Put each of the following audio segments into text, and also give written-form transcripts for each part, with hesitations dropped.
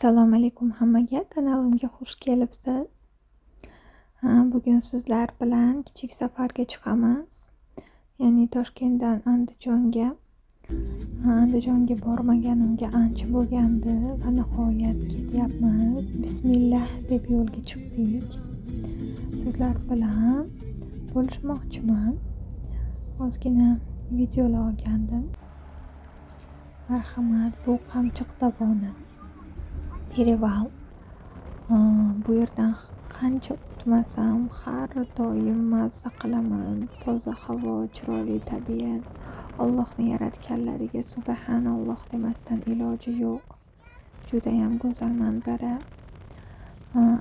Assalomu alaykum hammaga, kanalimga xush kelibsiz. Bugun sizlar bilan kichik safarga chiqamiz. Ya'ni Toshkentdan Andijonga. Andijonga bormaganimga ancha bo'lgandi va nihoyat ketyapmiz. Bismillah deb yo'lga chiqdik. Sizlar bilan bo'lishmoqchiman. Ozgina videolar olgandim. Marhamat, bu Qamchiq dovoni. Perival. Bu yerdan qancha o'tmasam har doim mazza qilaman. Toza havo, chiroyli tabiat. Allohning yaratganlariga subhanalloh demasdan iloji yo'q. Juda ham go'zal manzara.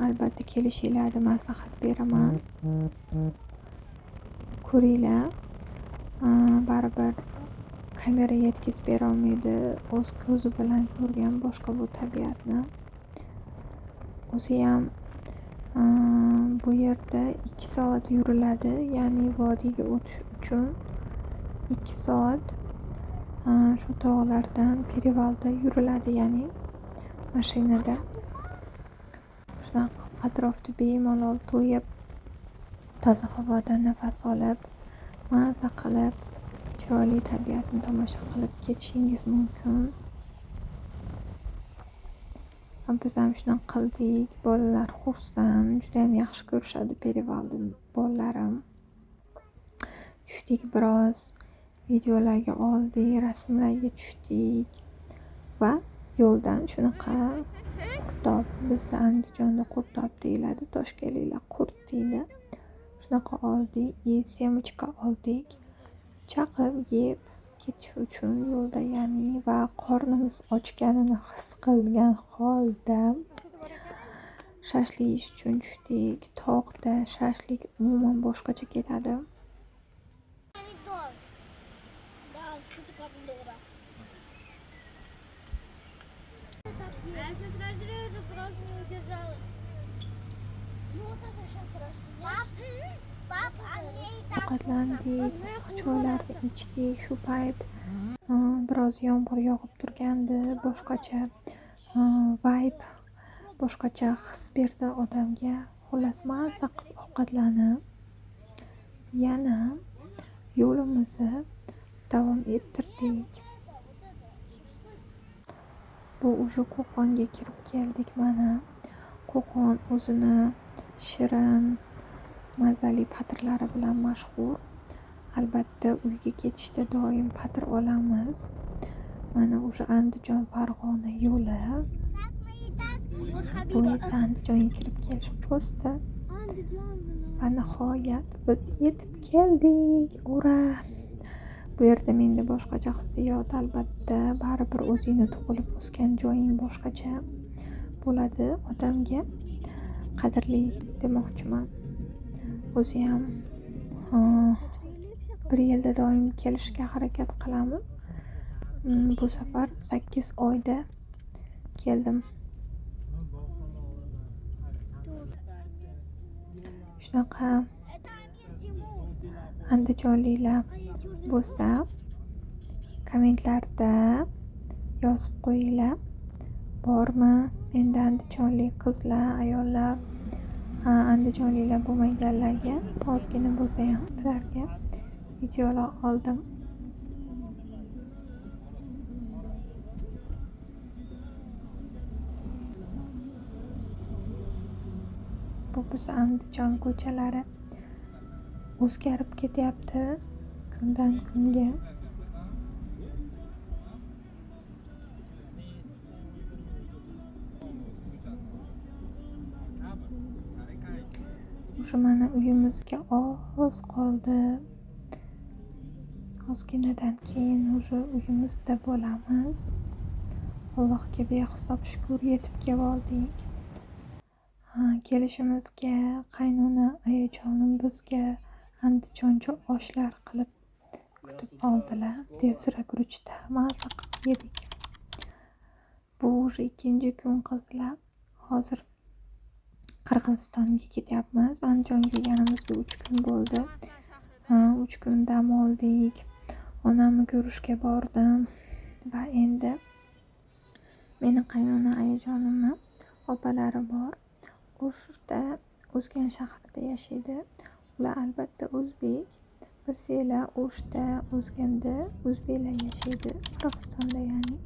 Albatta kelishinglarni maslahat beraman. Ko'ringlar. Baribir kamera yetkazib bera olmaydi. O'z ko'zi bilan ko'rgan boshqa bu tabiatni. O'zi ham bu yerda 2 soat yuriladi, ya'ni vodiyga o'tish uchun 2 soat shu tog'lardan Perivalda yuriladi, ya'ni mashinada. Shunaqa atrofda bemalol to'yib, toza havoda nafas olib, mazza qilib, chiroyli tabiatni tomosha qilib ketishingiz mumkin. Biz ham shunaqa qildik. Bolalar xursand, juda ham yaxshi ko'rishadi Perivalni bolalarim. Tushdik biroz, videolarga oldik, rasmlarga tushdik va yo'ldan shunaqa qurtob, bizda Andijonda qurtob deyiladi, toshkentliklar qurt deydi. Shunaqa oldik, semechka oldik. Chaqib yeb ketish uchun yo'lda, ya'ni va qornimiz ochganini his qilgan holda shashlik yeyish uchun tushdik. Tog'da shashlik umuman boshqacha ketadi. Ovqatlandik, issiq choylarni ichdik. Shu payt biroz yomg'ir yog'ib turgandi. Boshqacha vibe, boshqacha his berdi odamga. Xullas, mazza qilib ovqatlanib yana yo'limizni davom ettirdik. Bu уже Qo'qonga kirib keldik mana. Qo'qon o'zini shirin, mazali patirlari bilan mashhur. Albatta uyga ketishda doim patir olamiz. Mana o'sha Andijon Farg'ona yo'li. Bu esa Andijonga kirib kelish posti. Va nihoyat biz yetib keldik. Ura! Bu yerda menda boshqacha hissiyot, albatta. Baribir o'zingni tug'ilib o'sgan joying boshqacha bo'ladi odamga. Qadrli demoqchiman. O'zi ham bir yilda doim kelishga harakat qilaman. Bu safar 8 oyda keldim. Shunaqa andijonliklar bo'lsa, kommentlarda yozib qo'yinglar. Bormi? Menda andijonlik qizlar, ayollar, andijonliklar bo'lmaganlarga ozgina bo'lsa ham sizlarga videolar oldim. Bu biz Andijon ko'chalari o'zgarib ketyapti kundan kunga. O'sha mana uyimizga oz qoldi. Ozginadan keyin o'sha uyimizda bo'lamiz. Allohga behisob shukr, yetib keldik. Kelishimizga qaynona ayajonim bizga andijoncha oshlar qilib kutib oldilar. Devzira guruchda mazza qilib yedik. Bu o'sha 2-kun qizlar. Hozir Qirg'izistonga ketyapmiz. Andijonga kelganimizga 3 kun bo'ldi. 3 kun dam oldik. Onamni ko'rishga bordim va endi Meni qaynona ayajonimni opalari bor. O'shda O'zgan shahrida yashaydi. Ular albatta o'zbek. Birsiylar O'shda, O'zganda o'zbeklar yashaydi. Qirg'izistonda ya'ni.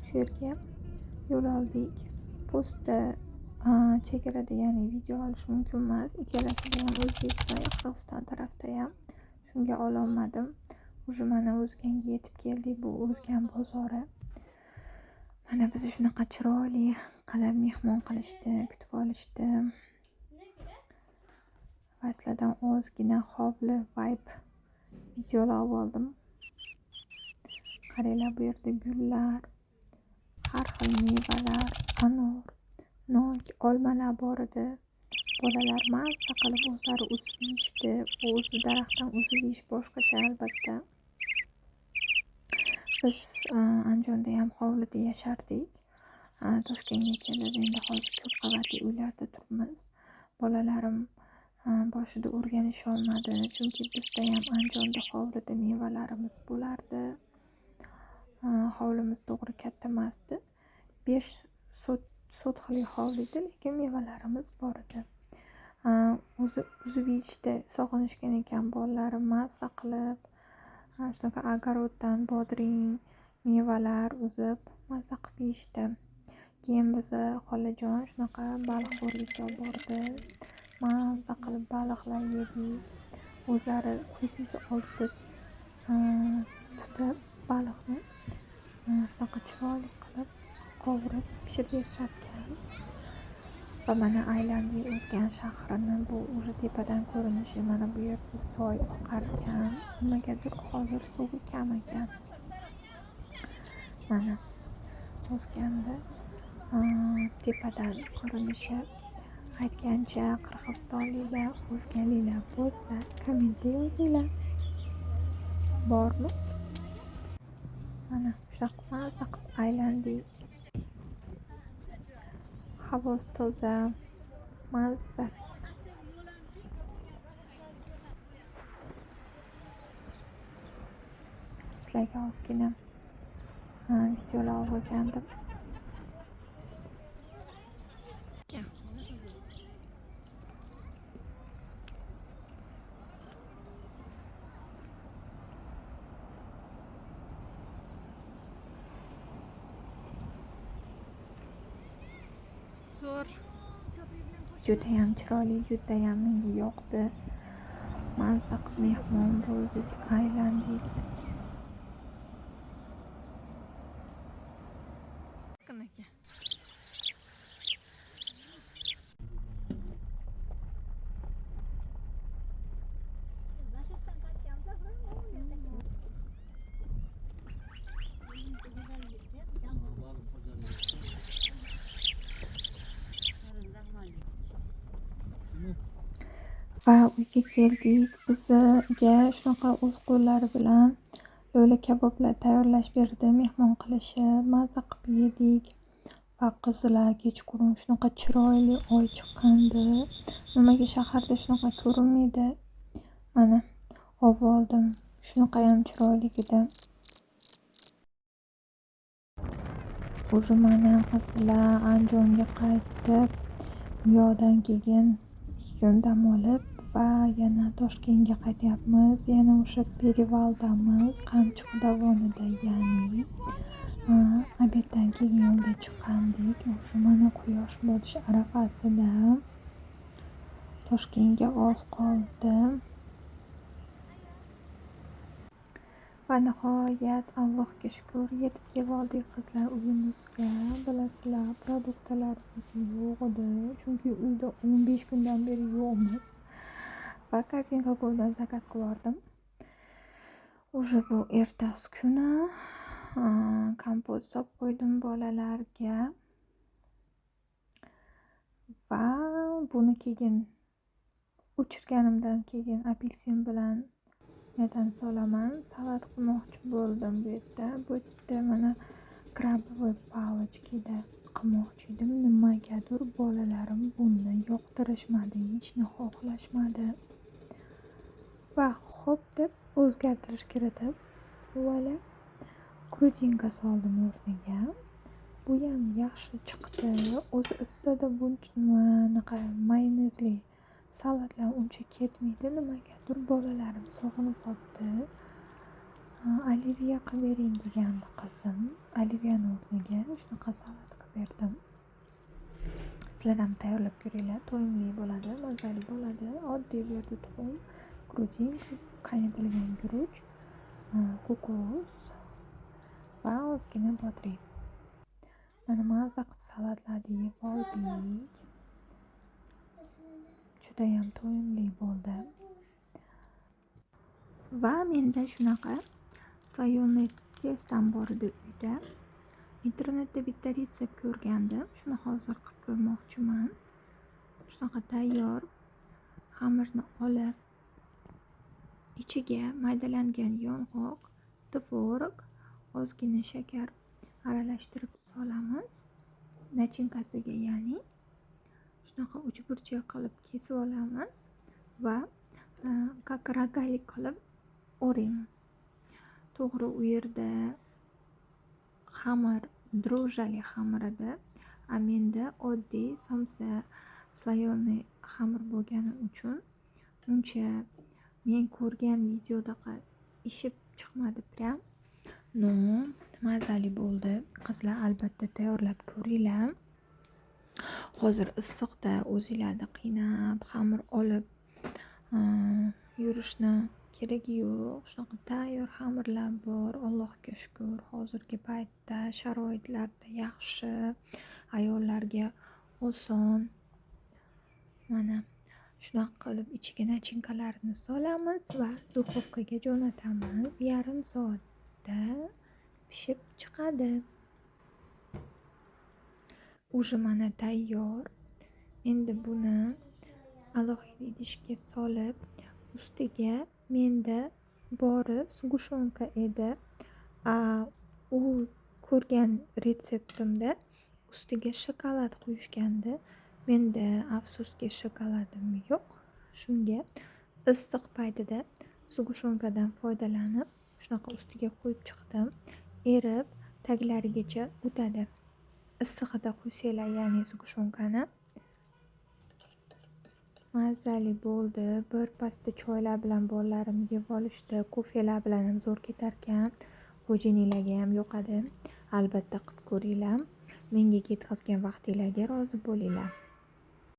Shu yerga yo'l oldik. Postda chegarada ya'ni video olish mumkin emas. Ikkalasida ham O'zbekiston, Qirg'iziston tarafda ham. Shunga ololmadim. Уже mana O'zganga yetib keldik. Bu O'zgan bozori. Mana bizni shunaqa chiroyli qilib mehmon qilishdi, kutib olishdi. Asladan ozgina hovli vibe videolar oldim. Qaranglar, bu yerda gullar, har xil mevalar, anor, nok, olmalar bor edi. Bolalar mazza qilib o'zlari o'sib yeyishdi. O'zi daraxtdan o'sib yeyish boshqacha albatta. Biz Andijonda ham hovlida yashardik. Toshkentga kelib endi hozir ko'p qavatli uylarda turibmiz. Bolalarim boshida o'rganisha olmadi, chunki bizda ham Andijonda hovlida mevalarimiz bo'lardi. Hovlimiz to'g'ri katta emasdi. 5 sotxli hovli edi, lekin mevalarimiz bor edi. O'zi uzib yeyishda sog'inishgan ekan bolalarim mazza qilib. Shunaqa огородdan bodring, mevalar uzib mazza qilib yeyishdi. Keyin bizni xolajon shunaqa baliqxo'rlikka olib bordi. Mazza qilib baliqlar yedik. O'zlari ko'zingiz oldida tutib baliqni shunaqa chiroyli qilib qovurib pishirib berisharkan. Va mana aylandik O'zgan shahrini. Bu уже tepadan ko'rinishi. Mana bu yerda soy oqar ekan. Nimagadir hozir suvi kam ekan. Mana O'zganda tepadan ko'rinishi. Aytgancha qirg'izistonliklar, o'zganliklar bo'lsa kommentda yozinglar. Bormi? Mana shunaqa mazza qilib aylandik. Havosi toza, mazza. Sizlarga ozgina videolar olgandim. Judayam chiroyli, judayam menga yoqdi. Mazza qilib mehmon bo'ldik, aylandik. Va uyga keldik. Bizga shunaqa o'z qo'llari bilan lo'li kaboblar tayyorlash berdi, mehmon qilishib, mazza qilib yedik. Va qizlar kechqurun shunaqa chiroyli oy chiqqandi. Nimaga shaharda shunaqa ko'rinmaydi? Mana oldim. Shunaqa ham chiroyli edi. O'zi mana qizlar Andijonga qaytib, yo'dan keyin 2 kun dam olib va yana Toshkentga qaytyapmiz. Yana o'sha Perevaldamiz, Qamchiq dovonida, ya'ni obeddan keyin yo'lga chiqqandik. O'sha mana quyosh botish arafasida. Toshkentga oz qoldi. Va nihoyat Allohga shukr yetib keldik qizlar uyimizga. Bilasizlar, produktlarimiz yo'q edi, chunki uyda 15 kundan beri yo'qmiz. Va kartinka qo'ldan zakaz qildim. Уже bu ertasi kuni kompot solib qo'ydim bolalarga. Va buni keyin o'chirganimdan keyin apelsin bilan yadan solaman. Salat qilmoqchi bo'ldim bu yerda. Bu yerda mana krabovoy palochkada qilmoqchi edim. Nimagadir bolalarim buni yoqtirishmadi, yechni xohlashmadi. Va xo'p deb o'zgartirish kiritib, voila, krutinka soldim o'rniga. buyam yaxshi chiqdi. O'zi issiqda bunaqa mayonezli salatlar uncha ketmaydi. Nimagadir bolalarim sog'inib qolibdi. Olivia qilib bering degandi qizim. Oliviyani o'rniga shunaqa salat qilib berdim. Sizlar ham tayyorlab ko'ringlar. To'yimli bo'ladi, mazali bo'ladi. Oddiy bu yerda tuxum, grudin, qaynatilgan guruch, kukuruz va ozgina bodring. Mana maza qilib salatlarni yeb oldik. Judayam to'yimli bo'ldi. Va menda shunaqa slonli testam bor edi uyda. Internetda bitta retsept ko'rgandim. Shuni hozir qilib ko'rmoqchiman. Shunaqa tayyor xamirni olib, ichiga maydalangan yong'oq, tvorog, ozgina shakar aralashtirib solamiz. Nachinkasiga, ya'ni shunaqa uchburchak qilib kesib olamiz va как rogalik qilib o'raymiz. To'g'ri, u yerda xamir dro'jali xamir edi, menda oddiy somsa slonli xamir bo'lgani uchun uncha men ko'rgan videodaqa ishib chiqmadi prям. Mazali bo'ldi. Qizlar albatta tayyorlab ko'ringlar. Hozir issiqda o'zingizlarni qiynab xamir olib yurishni keragi yo'q. Shunaqa tayyor xamirlar bor. Allohga shukr. Hozirgi paytda sharoitlarda yaxshi, ayollarga oson. Mana shunaqa qilib ichiga nachinkalarni solamiz va duxovkaga jo'natamiz. Yarim soatda pishib chiqadi. Уже mana tayyor. Endi buni alohida idishga solib, ustiga menda bori sgushonka edi. U ko'rgan retseptimda ustiga shokolad quyishgandi. Menda afsuski shokoladim yo'q. Shunga issiq paytida sgushonkadan foydalanib, shunaqa ustiga qo'yib chiqdim. Erib, taglarigacha o'tadi. Issig'ida qo'ysanglar, ya'ni sgushonkani. Mazali bo'ldi. Bir pasta choylar bilan bolalarim yeb olishdi. Kofelar bilan ham zo'r ketarkan. Xo'jayinlarga ham yoqadi. Albatta qilib ko'ringlar. Menga ketkazgan vaqtinglarga rozi bo'linglar.